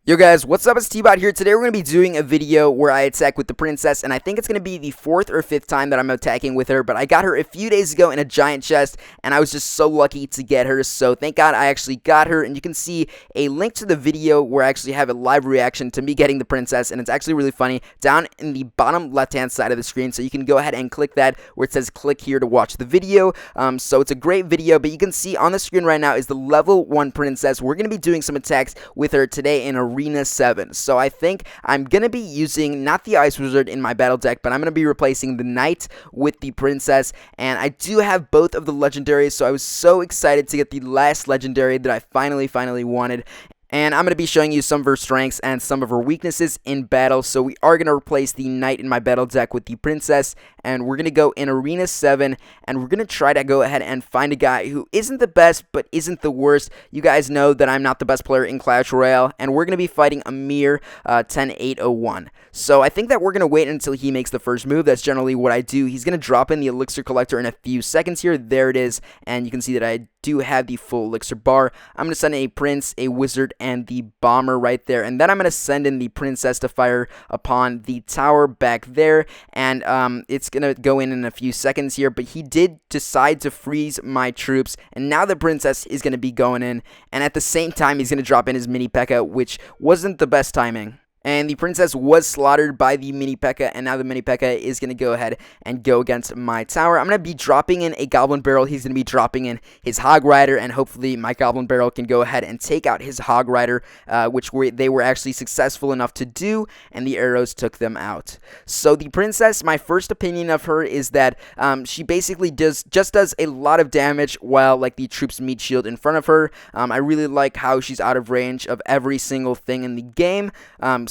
Yo guys, what's up? It's T-Bot here. Today we're going to be doing a video where I attack with the princess, and I think it's going to be the 4th or 5th time that I'm attacking with her, but I got her a few days ago in a giant chest, and I was just so lucky to get her, so thank God I actually got her, and you can see a link to the video where I actually have a live reaction to me getting the princess, and it's actually really funny, down in the bottom left-hand side of the screen, so you can go ahead and click that where it says click here to watch the video. So it's a great video, but you can see on the screen right now is the level 1 princess. We're going to be doing some attacks with her today in Arena 7. So I think I'm going to be using not the Ice Wizard in my battle deck, but I'm going to be replacing the Knight with the Princess. And I do have both of the legendaries, so I was so excited to get the last legendary that I finally wanted. And I'm going to be showing you some of her strengths and some of her weaknesses in battle. So we are going to replace the Knight in my battle deck with the Princess. And we're going to go in Arena 7. And we're going to try to go ahead and find a guy who isn't the best, but isn't the worst. You guys know that I'm not the best player in Clash Royale. And we're going to be fighting a mere 10-8-0-1. So I think that we're going to wait until he makes the first move. That's generally what I do. He's going to drop in the Elixir Collector in a few seconds here. There it is. And you can see that I do have the full Elixir bar. I'm going to send a Prince, a Wizard, and the Bomber right there. And then I'm going to send in the Princess to fire upon the tower back there. And it's going to go in a few seconds here. But he did decide to freeze my troops. And now the Princess is going to be going in. And at the same time, he's going to drop in his Mini P.E.K.K.A., which wasn't the best timing. And the Princess was slaughtered by the Mini P.E.K.K.A. And now the Mini P.E.K.K.A. is going to go ahead and go against my tower. I'm going to be dropping in a Goblin Barrel. He's going to be dropping in his Hog Rider. And hopefully my Goblin Barrel can go ahead and take out his Hog Rider, which they were actually successful enough to do. And the arrows took them out. So the Princess, my first opinion of her is that she basically just does a lot of damage while like the troops meet shield in front of her. I really like how she's out of range of every single thing in the game.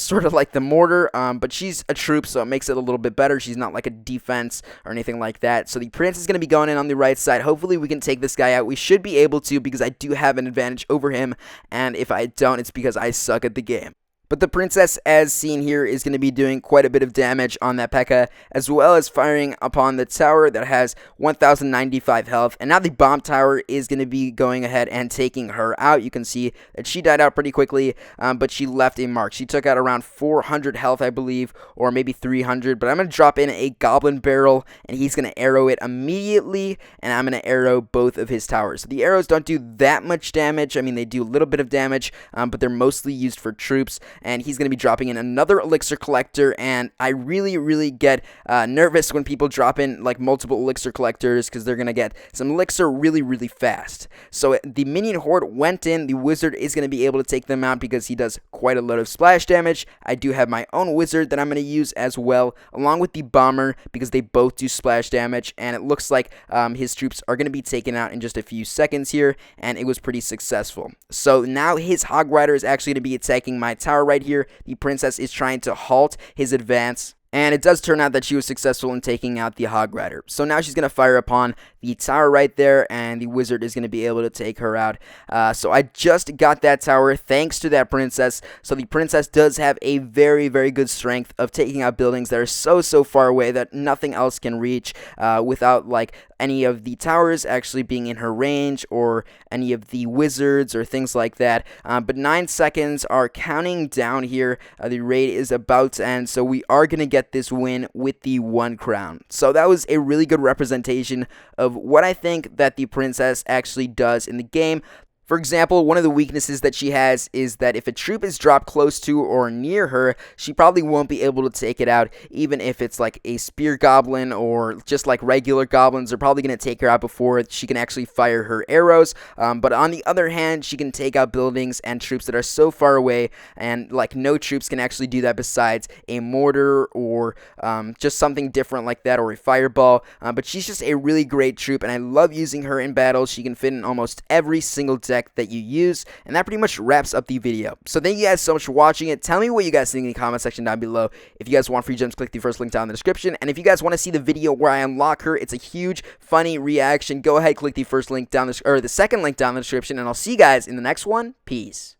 Sort of like the mortar, but she's a troop, so it makes it a little bit better. She's not like a defense or anything like that. So the Prince is going to be going in on the right side. Hopefully we can take this guy out. We should be able to, because I do have an advantage over him, and if I don't, it's because I suck at the game. But the Princess, as seen here, is going to be doing quite a bit of damage on that P.E.K.K.A., as well as firing upon the tower that has 1,095 health. And now the Bomb Tower is going to be going ahead and taking her out. You can see that she died out pretty quickly, but she left a mark. She took out around 400 health, I believe, or maybe 300. But I'm going to drop in a Goblin Barrel, and he's going to arrow it immediately, and I'm going to arrow both of his towers. So the arrows don't do that much damage. I mean, they do a little bit of damage, but they're mostly used for troops. And he's going to be dropping in another Elixir Collector, and I really get nervous when people drop in like multiple Elixir Collectors, because they're going to get some Elixir really fast. So the Minion Horde went in. The Wizard is going to be able to take them out because he does quite a lot of splash damage. I do have my own Wizard that I'm going to use as well, along with the Bomber, because they both do splash damage, and it looks like his troops are going to be taken out in just a few seconds here, and it was pretty successful. So now his Hog Rider is actually going to be attacking my tower right here. The Princess is trying to halt his advance, and it does turn out that she was successful in taking out the Hog Rider. So now she's going to fire upon the tower right there, and the Wizard is going to be able to take her out. So I just got that tower thanks to that Princess. So the Princess does have a very good strength of taking out buildings that are so far away that nothing else can reach, without like any of the towers actually being in her range, or any of the wizards or things like that. But 9 seconds are counting down here. The raid is about to end, so we are going to get this win with the 1 crown. So that was a really good representation of what I think that the Princess actually does in the game. For example, one of the weaknesses that she has is that if a troop is dropped close to or near her, she probably won't be able to take it out, even if it's like a spear goblin or just like regular goblins are probably going to take her out before she can actually fire her arrows. But on the other hand, she can take out buildings and troops that are so far away, and like no troops can actually do that besides a mortar or just something different like that, or a fireball. But she's just a really great troop, and I love using her in battle. She can fit in almost every single deck that you use, and that pretty much wraps up the video. So thank you guys so much for watching it. Tell me what you guys think in the comment section down below. If you guys want free gems, click the first link down in the description, and if you guys want to see the video where I unlock her, it's a huge funny reaction, go ahead, click the first link down the second link down in the description, and I'll see you guys in the next one. Peace.